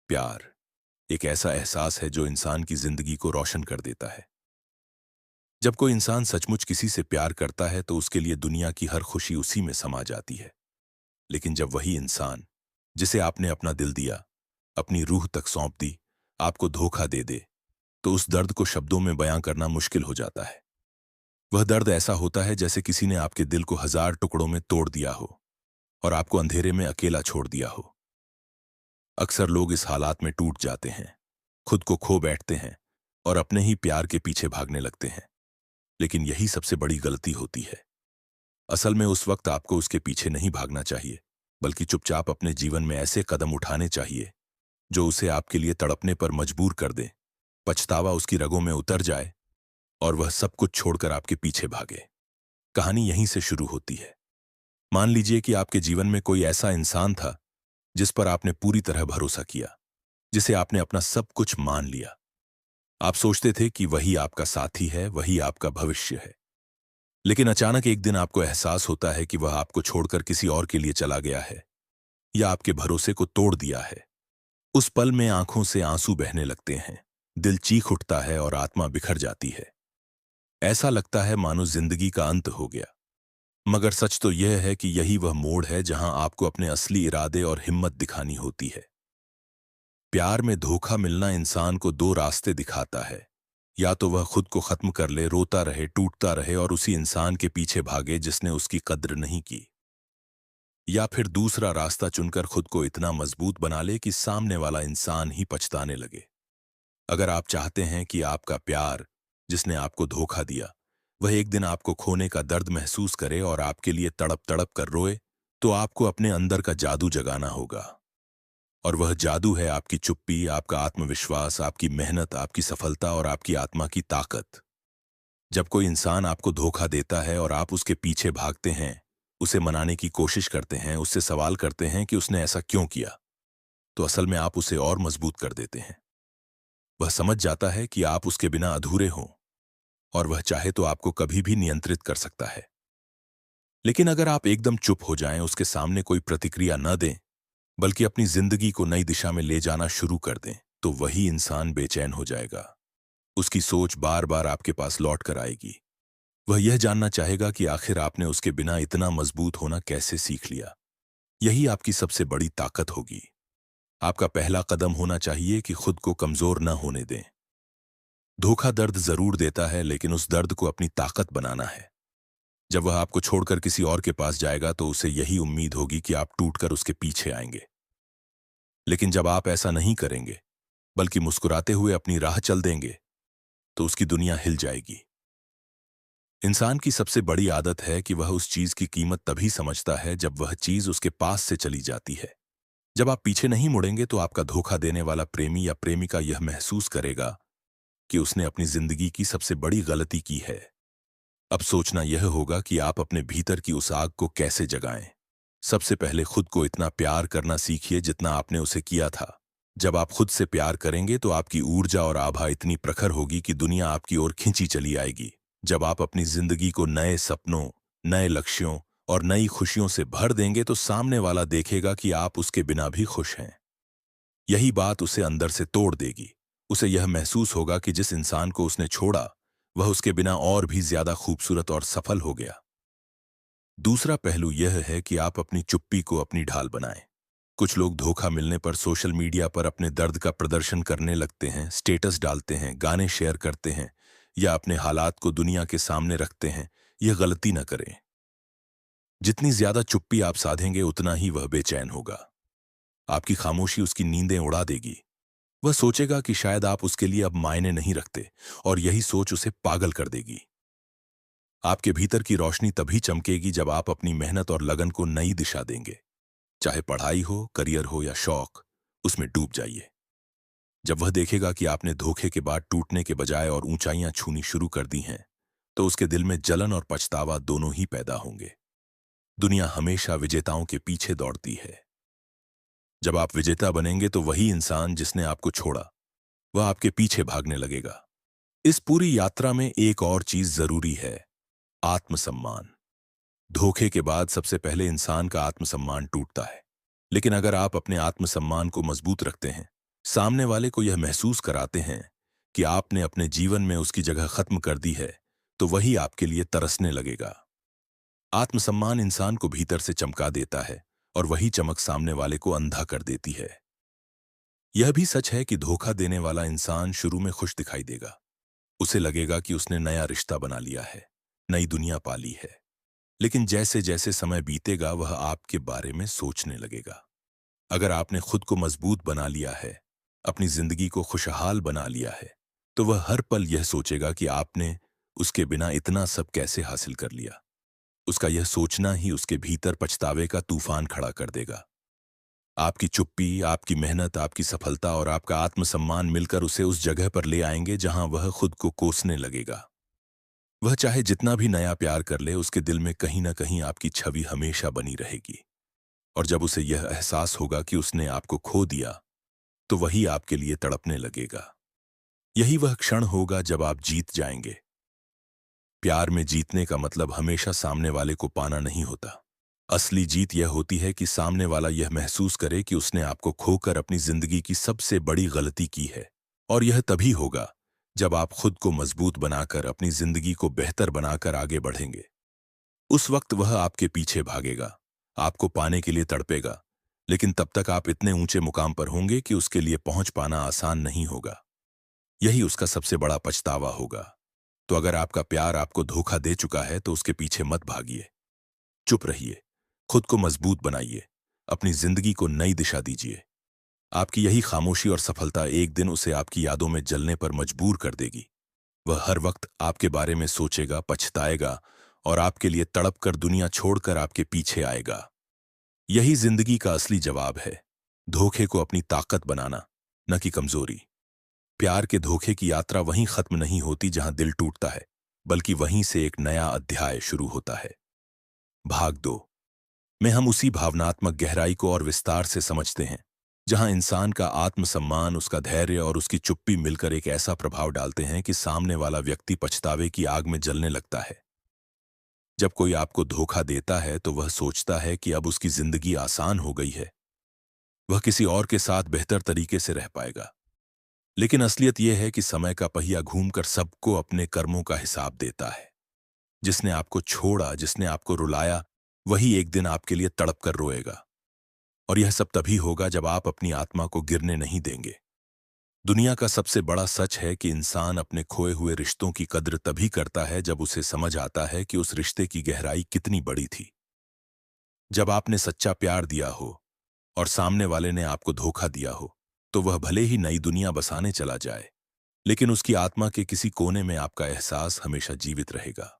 प्यार एक ऐसा एहसास है जो इंसान की जिंदगी को रोशन कर देता है। जब कोई इंसान सचमुच किसी से प्यार करता है तो उसके लिए दुनिया की हर खुशी उसी में समा जाती है। लेकिन जब वही इंसान जिसे आपने अपना दिल दिया, अपनी रूह तक सौंप दी, आपको धोखा दे दे, तो उस दर्द को शब्दों में बयां करना मुश्किल हो जाता है। वह दर्द ऐसा होता है जैसे किसी ने आपके दिल को हजार टुकड़ों में तोड़ दिया हो और आपको अंधेरे में अकेला छोड़ दिया हो। अक्सर लोग इस हालात में टूट जाते हैं, खुद को खो बैठते हैं और अपने ही प्यार के पीछे भागने लगते हैं। लेकिन यही सबसे बड़ी गलती होती है। असल में उस वक्त आपको उसके पीछे नहीं भागना चाहिए, बल्कि चुपचाप अपने जीवन में ऐसे कदम उठाने चाहिए जो उसे आपके लिए तड़पने पर मजबूर कर दे, पछतावा उसकी रगों में उतर जाए और वह सब कुछ छोड़कर आपके पीछे भागे। कहानी यहीं से शुरू होती है। मान लीजिए कि आपके जीवन में कोई ऐसा इंसान था जिस पर आपने पूरी तरह भरोसा किया, जिसे आपने अपना सब कुछ मान लिया। आप सोचते थे कि वही आपका साथी है, वही आपका भविष्य है। लेकिन अचानक एक दिन आपको एहसास होता है कि वह आपको छोड़कर किसी और के लिए चला गया है या आपके भरोसे को तोड़ दिया है। उस पल में आंखों से आंसू बहने लगते हैं, दिल चीख उठता है और आत्मा बिखर जाती है। ऐसा लगता है मानो जिंदगी का अंत हो गया। मगर सच तो यह है कि यही वह मोड़ है जहां आपको अपने असली इरादे और हिम्मत दिखानी होती है। प्यार में धोखा मिलना इंसान को दो रास्ते दिखाता है। या तो वह खुद को खत्म कर ले, रोता रहे, टूटता रहे और उसी इंसान के पीछे भागे जिसने उसकी कद्र नहीं की। या फिर दूसरा रास्ता चुनकर खुद को इतना मजबूत बना ले कि सामने वाला इंसान ही पछताने लगे। अगर आप चाहते हैं कि आपका प्यार, जिसने आपको धोखा दिया, वह एक दिन आपको खोने का दर्द महसूस करे और आपके लिए तड़प तड़प कर रोए, तो आपको अपने अंदर का जादू जगाना होगा। और वह जादू है आपकी चुप्पी, आपका आत्मविश्वास, आपकी मेहनत, आपकी सफलता और आपकी आत्मा की ताकत। जब कोई इंसान आपको धोखा देता है और आप उसके पीछे भागते हैं, उसे मनाने की कोशिश करते हैं, उससे सवाल करते हैं कि उसने ऐसा क्यों किया, तो असल में आप उसे और मजबूत कर देते हैं। वह समझ जाता है कि आप उसके बिना अधूरे हों और वह चाहे तो आपको कभी भी नियंत्रित कर सकता है। लेकिन अगर आप एकदम चुप हो जाएं, उसके सामने कोई प्रतिक्रिया न दें, बल्कि अपनी जिंदगी को नई दिशा में ले जाना शुरू कर दें, तो वही इंसान बेचैन हो जाएगा। उसकी सोच बार बार आपके पास लौट कर आएगी। वह यह जानना चाहेगा कि आखिर आपने उसके बिना इतना मजबूत होना कैसे सीख लिया। यही आपकी सबसे बड़ी ताकत होगी। आपका पहला कदम होना चाहिए कि खुद को कमजोर न होने दें। धोखा दर्द जरूर देता है, लेकिन उस दर्द को अपनी ताकत बनाना है। जब वह आपको छोड़कर किसी और के पास जाएगा तो उसे यही उम्मीद होगी कि आप टूटकर उसके पीछे आएंगे। लेकिन जब आप ऐसा नहीं करेंगे, बल्कि मुस्कुराते हुए अपनी राह चल देंगे, तो उसकी दुनिया हिल जाएगी। इंसान की सबसे बड़ी आदत है कि वह उस चीज की कीमत तभी समझता है जब वह चीज उसके पास से चली जाती है। जब आप पीछे नहीं मुड़ेंगे तो आपका धोखा देने वाला प्रेमी या प्रेमिका यह महसूस करेगा कि उसने अपनी जिंदगी की सबसे बड़ी गलती की है। अब सोचना यह होगा कि आप अपने भीतर की उस आग को कैसे जगाएं। सबसे पहले खुद को इतना प्यार करना सीखिए जितना आपने उसे किया था। जब आप खुद से प्यार करेंगे तो आपकी ऊर्जा और आभा इतनी प्रखर होगी कि दुनिया आपकी ओर खींची चली आएगी। जब आप अपनी जिंदगी को नए सपनों, नए लक्ष्यों और नई खुशियों से भर देंगे तो सामने वाला देखेगा कि आप उसके बिना भी खुश हैं। यही बात उसे अंदर से तोड़ देगी। उसे यह महसूस होगा कि जिस इंसान को उसने छोड़ा, वह उसके बिना और भी ज्यादा खूबसूरत और सफल हो गया। दूसरा पहलू यह है कि आप अपनी चुप्पी को अपनी ढाल बनाएं। कुछ लोग धोखा मिलने पर सोशल मीडिया पर अपने दर्द का प्रदर्शन करने लगते हैं, स्टेटस डालते हैं, गाने शेयर करते हैं या अपने हालात को दुनिया के सामने रखते हैं। यह गलती न करें। जितनी ज्यादा चुप्पी आप साधेंगे उतना ही वह बेचैन होगा। आपकी खामोशी उसकी नींदें उड़ा देगी। वह सोचेगा कि शायद आप उसके लिए अब मायने नहीं रखते और यही सोच उसे पागल कर देगी। आपके भीतर की रोशनी तभी चमकेगी जब आप अपनी मेहनत और लगन को नई दिशा देंगे। चाहे पढ़ाई हो, करियर हो या शौक, उसमें डूब जाइए। जब वह देखेगा कि आपने धोखे के बाद टूटने के बजाय और ऊंचाइयां छूनी शुरू कर दी हैं, तो उसके दिल में जलन और पछतावा दोनों ही पैदा होंगे। दुनिया हमेशा विजेताओं के पीछे दौड़ती है। जब आप विजेता बनेंगे तो वही इंसान जिसने आपको छोड़ा, वह आपके पीछे भागने लगेगा। इस पूरी यात्रा में एक और चीज जरूरी है, आत्मसम्मान। धोखे के बाद सबसे पहले इंसान का आत्मसम्मान टूटता है। लेकिन अगर आप अपने आत्मसम्मान को मजबूत रखते हैं, सामने वाले को यह महसूस कराते हैं कि आपने अपने जीवन में उसकी जगह खत्म कर दी है, तो वही आपके लिए तरसने लगेगा। आत्मसम्मान इंसान को भीतर से चमका देता है और वही चमक सामने वाले को अंधा कर देती है। यह भी सच है कि धोखा देने वाला इंसान शुरू में खुश दिखाई देगा। उसे लगेगा कि उसने नया रिश्ता बना लिया है, नई दुनिया पा ली है। लेकिन जैसे जैसे समय बीतेगा वह आपके बारे में सोचने लगेगा। अगर आपने खुद को मजबूत बना लिया है, अपनी जिंदगी को खुशहाल बना लिया है, तो वह हर पल यह सोचेगा कि आपने उसके बिना इतना सब कैसे हासिल कर लिया। उसका यह सोचना ही उसके भीतर पछतावे का तूफान खड़ा कर देगा। आपकी चुप्पी, आपकी मेहनत, आपकी सफलता और आपका आत्मसम्मान मिलकर उसे उस जगह पर ले आएंगे जहां वह खुद को कोसने लगेगा। वह चाहे जितना भी नया प्यार कर ले, उसके दिल में कहीं ना कहीं आपकी छवि हमेशा बनी रहेगी। और जब उसे यह एहसास होगा कि उसने आपको खो दिया, तो वही आपके लिए तड़पने लगेगा। यही वह क्षण होगा जब आप जीत जाएंगे। प्यार में जीतने का मतलब हमेशा सामने वाले को पाना नहीं होता। असली जीत यह होती है कि सामने वाला यह महसूस करे कि उसने आपको खोकर अपनी जिंदगी की सबसे बड़ी गलती की है। और यह तभी होगा जब आप खुद को मजबूत बनाकर अपनी जिंदगी को बेहतर बनाकर आगे बढ़ेंगे। उस वक्त वह आपके पीछे भागेगा, आपको पाने के लिए तड़पेगा, लेकिन तब तक आप इतने ऊंचे मुकाम पर होंगे कि उसके लिए पहुंच पाना आसान नहीं होगा। यही उसका सबसे बड़ा पछतावा होगा। तो अगर आपका प्यार आपको धोखा दे चुका है तो उसके पीछे मत भागिए। चुप रहिए, खुद को मजबूत बनाइए, अपनी जिंदगी को नई दिशा दीजिए। आपकी यही खामोशी और सफलता एक दिन उसे आपकी यादों में जलने पर मजबूर कर देगी। वह हर वक्त आपके बारे में सोचेगा, पछताएगा और आपके लिए तड़प कर दुनिया छोड़कर आपके पीछे आएगा। यही जिंदगी का असली जवाब है, धोखे को अपनी ताकत बनाना, न कि कमजोरी। प्यार के धोखे की यात्रा वहीं खत्म नहीं होती जहां दिल टूटता है, बल्कि वहीं से एक नया अध्याय शुरू होता है। भाग 2 में हम उसी भावनात्मक गहराई को और विस्तार से समझते हैं, जहां इंसान का आत्मसम्मान, उसका धैर्य और उसकी चुप्पी मिलकर एक ऐसा प्रभाव डालते हैं कि सामने वाला व्यक्ति पछतावे की आग में जलने लगता है। जब कोई आपको धोखा देता है तो वह सोचता है कि अब उसकी जिंदगी आसान हो गई है, वह किसी और के साथ बेहतर तरीके से रह पाएगा। लेकिन असलियत यह है कि समय का पहिया घूमकर सबको अपने कर्मों का हिसाब देता है। जिसने आपको छोड़ा, जिसने आपको रुलाया, वही एक दिन आपके लिए तड़प कर रोएगा। और यह सब तभी होगा जब आप अपनी आत्मा को गिरने नहीं देंगे। दुनिया का सबसे बड़ा सच है कि इंसान अपने खोए हुए रिश्तों की कद्र तभी करता है जब उसे समझ आता है कि उस रिश्ते की गहराई कितनी बड़ी थी। जब आपने सच्चा प्यार दिया हो और सामने वाले ने आपको धोखा दिया हो, तो वह भले ही नई दुनिया बसाने चला जाए, लेकिन उसकी आत्मा के किसी कोने में आपका एहसास हमेशा जीवित रहेगा।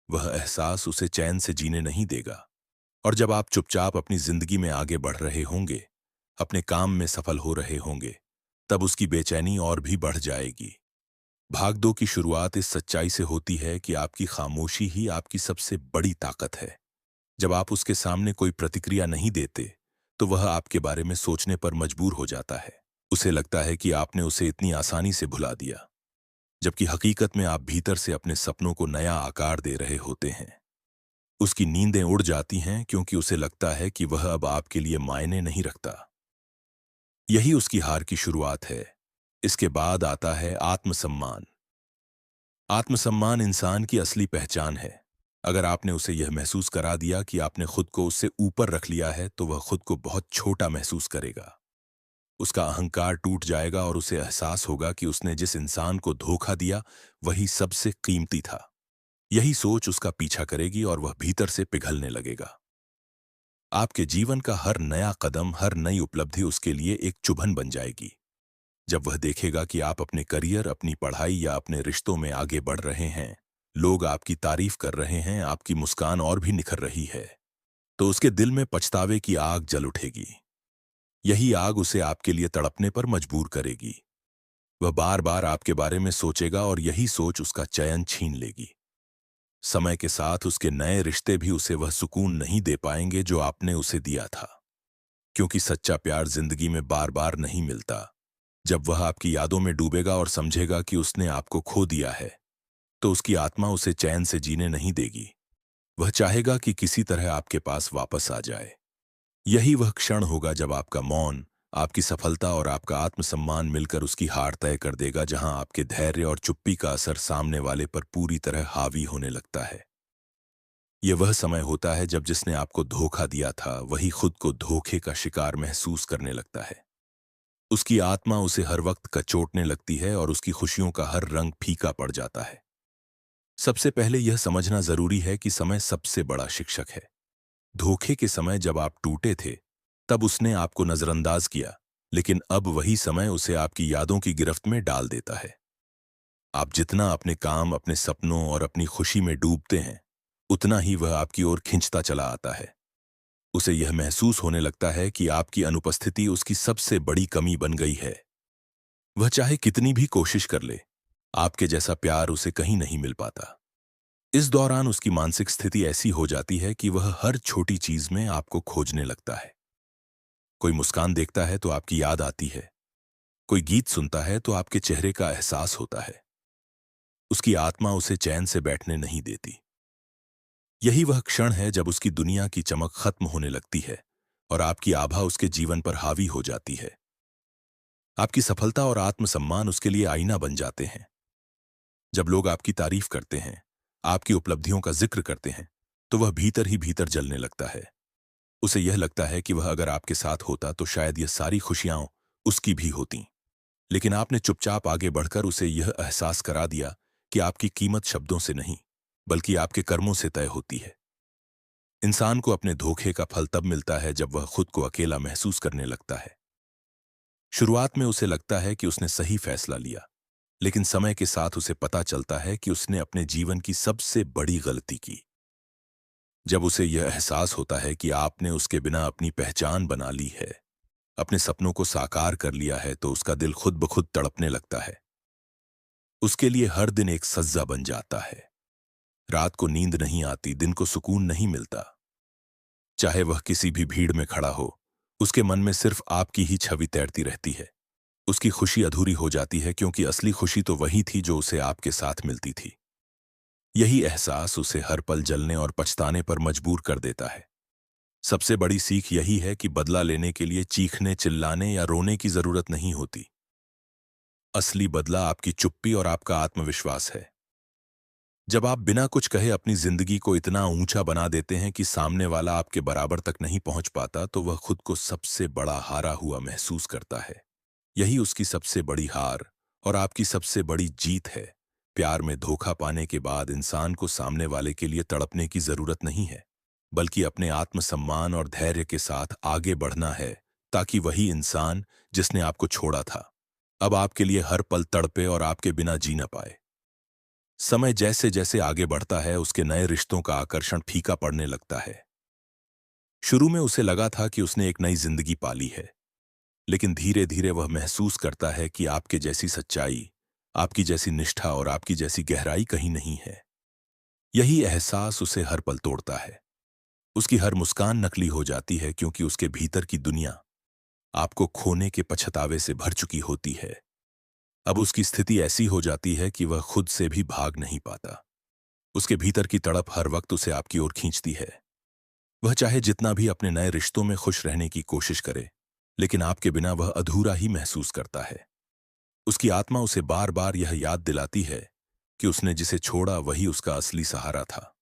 वह एहसास उसे चैन से जीने नहीं देगा। और जब आप चुपचाप अपनी जिंदगी में आगे बढ़ रहे होंगे, अपने काम में सफल हो रहे होंगे, तब उसकी बेचैनी और भी बढ़ जाएगी। भाग 2 की शुरुआत इस सच्चाई से होती है कि आपकी खामोशी ही आपकी सबसे बड़ी ताकत है। जब आप उसके सामने कोई प्रतिक्रिया नहीं देते, तो वह आपके बारे में सोचने पर मजबूर हो जाता है। उसे लगता है कि आपने उसे इतनी आसानी से भुला दिया, जबकि हकीकत में आप भीतर से अपने सपनों को नया आकार दे रहे होते हैं। उसकी नींदें उड़ जाती हैं क्योंकि उसे लगता है कि वह अब आपके लिए मायने नहीं रखता। यही उसकी हार की शुरुआत है। इसके बाद आता है आत्मसम्मान। आत्मसम्मान इंसान की असली पहचान है। अगर आपने उसे यह महसूस करा दिया कि आपने खुद को उससे ऊपर रख लिया है, तो वह खुद को बहुत छोटा महसूस करेगा। उसका अहंकार टूट जाएगा और उसे एहसास होगा कि उसने जिस इंसान को धोखा दिया, वही सबसे कीमती था। यही सोच उसका पीछा करेगी और वह भीतर से पिघलने लगेगा। आपके जीवन का हर नया कदम, हर नई उपलब्धि उसके लिए एक चुभन बन जाएगी। जब वह देखेगा कि आप अपने करियर, अपनी पढ़ाई या अपने रिश्तों में आगे बढ़ रहे हैं, लोग आपकी तारीफ कर रहे हैं, आपकी मुस्कान और भी निखर रही है, तो उसके दिल में पछतावे की आग जल उठेगी। यही आग उसे आपके लिए तड़पने पर मजबूर करेगी। वह बार बार आपके बारे में सोचेगा और यही सोच उसका चैन छीन लेगी। समय के साथ उसके नए रिश्ते भी उसे वह सुकून नहीं दे पाएंगे जो आपने उसे दिया था, क्योंकि सच्चा प्यार जिंदगी में बार बार नहीं मिलता। जब वह आपकी यादों में डूबेगा और समझेगा कि उसने आपको खो दिया है, तो उसकी आत्मा उसे चैन से जीने नहीं देगी। वह चाहेगा कि किसी तरह आपके पास वापस आ जाए। यही वह क्षण होगा जब आपका मौन, आपकी सफलता और आपका आत्मसम्मान मिलकर उसकी हार तय कर देगा, जहां आपके धैर्य और चुप्पी का असर सामने वाले पर पूरी तरह हावी होने लगता है। यह वह समय होता है जब जिसने आपको धोखा दिया था वही खुद को धोखे का शिकार महसूस करने लगता है। उसकी आत्मा उसे हर वक्त कचोटने लगती है और उसकी खुशियों का हर रंग फीका पड़ जाता है। सबसे पहले यह समझना जरूरी है कि समय सबसे बड़ा शिक्षक है। धोखे के समय जब आप टूटे थे, तब उसने आपको नजरअंदाज किया, लेकिन अब वही समय उसे आपकी यादों की गिरफ्त में डाल देता है। आप जितना अपने काम, अपने सपनों और अपनी खुशी में डूबते हैं, उतना ही वह आपकी ओर खिंचता चला आता है। उसे यह महसूस होने लगता है कि आपकी अनुपस्थिति उसकी सबसे बड़ी कमी बन गई है। वह चाहे कितनी भी कोशिश कर ले, आपके जैसा प्यार उसे कहीं नहीं मिल पाता। इस दौरान उसकी मानसिक स्थिति ऐसी हो जाती है कि वह हर छोटी चीज में आपको खोजने लगता है। कोई मुस्कान देखता है तो आपकी याद आती है, कोई गीत सुनता है तो आपके चेहरे का एहसास होता है। उसकी आत्मा उसे चैन से बैठने नहीं देती। यही वह क्षण है जब उसकी दुनिया की चमक खत्म होने लगती है और आपकी आभा उसके जीवन पर हावी हो जाती है। आपकी सफलता और आत्मसम्मान उसके लिए आईना बन जाते हैं। जब लोग आपकी तारीफ करते हैं, आपकी उपलब्धियों का जिक्र करते हैं, तो वह भीतर ही भीतर जलने लगता है। उसे यह लगता है कि वह अगर आपके साथ होता तो शायद यह सारी खुशियां उसकी भी होतीं। लेकिन आपने चुपचाप आगे बढ़कर उसे यह एहसास करा दिया कि आपकी कीमत शब्दों से नहीं, बल्कि आपके कर्मों से तय होती है। इंसान को अपने धोखे का फल तब मिलता है जब वह खुद को अकेला महसूस करने लगता है। शुरुआत में उसे लगता है कि उसने सही फैसला लिया, लेकिन समय के साथ उसे पता चलता है कि उसने अपने जीवन की सबसे बड़ी गलती की। जब उसे यह एहसास होता है कि आपने उसके बिना अपनी पहचान बना ली है, अपने सपनों को साकार कर लिया है, तो उसका दिल खुद ब खुद तड़पने लगता है। उसके लिए हर दिन एक सज्जा बन जाता है। रात को नींद नहीं आती, दिन को सुकून नहीं मिलता। चाहे वह किसी भी भीड़ में खड़ा हो, उसके मन में सिर्फ आपकी ही छवि तैरती रहती है। उसकी खुशी अधूरी हो जाती है, क्योंकि असली खुशी तो वही थी जो उसे आपके साथ मिलती थी। यही एहसास उसे हर पल जलने और पछताने पर मजबूर कर देता है। सबसे बड़ी सीख यही है कि बदला लेने के लिए चीखने, चिल्लाने या रोने की जरूरत नहीं होती। असली बदला आपकी चुप्पी और आपका आत्मविश्वास है। जब आप बिना कुछ कहे अपनी जिंदगी को इतना ऊंचा बना देते हैं कि सामने वाला आपके बराबर तक नहीं पहुंच पाता, तो वह खुद को सबसे बड़ा हारा हुआ महसूस करता है। यही उसकी सबसे बड़ी हार और आपकी सबसे बड़ी जीत है। प्यार में धोखा पाने के बाद इंसान को सामने वाले के लिए तड़पने की जरूरत नहीं है, बल्कि अपने आत्मसम्मान और धैर्य के साथ आगे बढ़ना है, ताकि वही इंसान जिसने आपको छोड़ा था, अब आपके लिए हर पल तड़पे और आपके बिना जी न पाए। समय जैसे जैसे आगे बढ़ता है, उसके नए रिश्तों का आकर्षण फीका पड़ने लगता है। शुरू में उसे लगा था कि उसने एक नई जिंदगी पाली है, लेकिन धीरे धीरे वह महसूस करता है कि आपके जैसी सच्चाई, आपकी जैसी निष्ठा और आपकी जैसी गहराई कहीं नहीं है। यही एहसास उसे हर पल तोड़ता है। उसकी हर मुस्कान नकली हो जाती है, क्योंकि उसके भीतर की दुनिया आपको खोने के पछतावे से भर चुकी होती है। अब उसकी स्थिति ऐसी हो जाती है कि वह खुद से भी भाग नहीं पाता। उसके भीतर की तड़प हर वक्त उसे आपकी ओर खींचती है। वह चाहे जितना भी अपने नए रिश्तों में खुश रहने की कोशिश करे, लेकिन आपके बिना वह अधूरा ही महसूस करता है। उसकी आत्मा उसे बार बार यह याद दिलाती है कि उसने जिसे छोड़ा वही उसका असली सहारा था।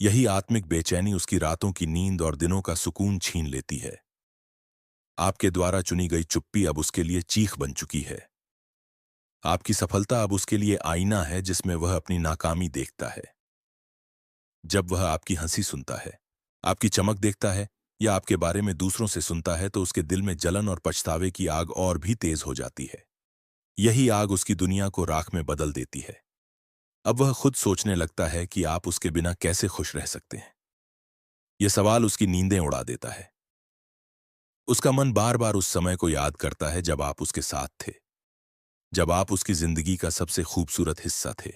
यही आत्मिक बेचैनी उसकी रातों की नींद और दिनों का सुकून छीन लेती है। आपके द्वारा चुनी गई चुप्पी अब उसके लिए चीख बन चुकी है। आपकी सफलता अब उसके लिए आईना है जिसमें वह अपनी नाकामी देखता है। जब वह आपकी हंसी सुनता है, आपकी चमक देखता है या आपके बारे में दूसरों से सुनता है, तो उसके दिल में जलन और पछतावे की आग और भी तेज हो जाती है। यही आग उसकी दुनिया को राख में बदल देती है। अब वह खुद सोचने लगता है कि आप उसके बिना कैसे खुश रह सकते हैं। यह सवाल उसकी नींदें उड़ा देता है। उसका मन बार बार उस समय को याद करता है जब आप उसके साथ थे, जब आप उसकी जिंदगी का सबसे खूबसूरत हिस्सा थे।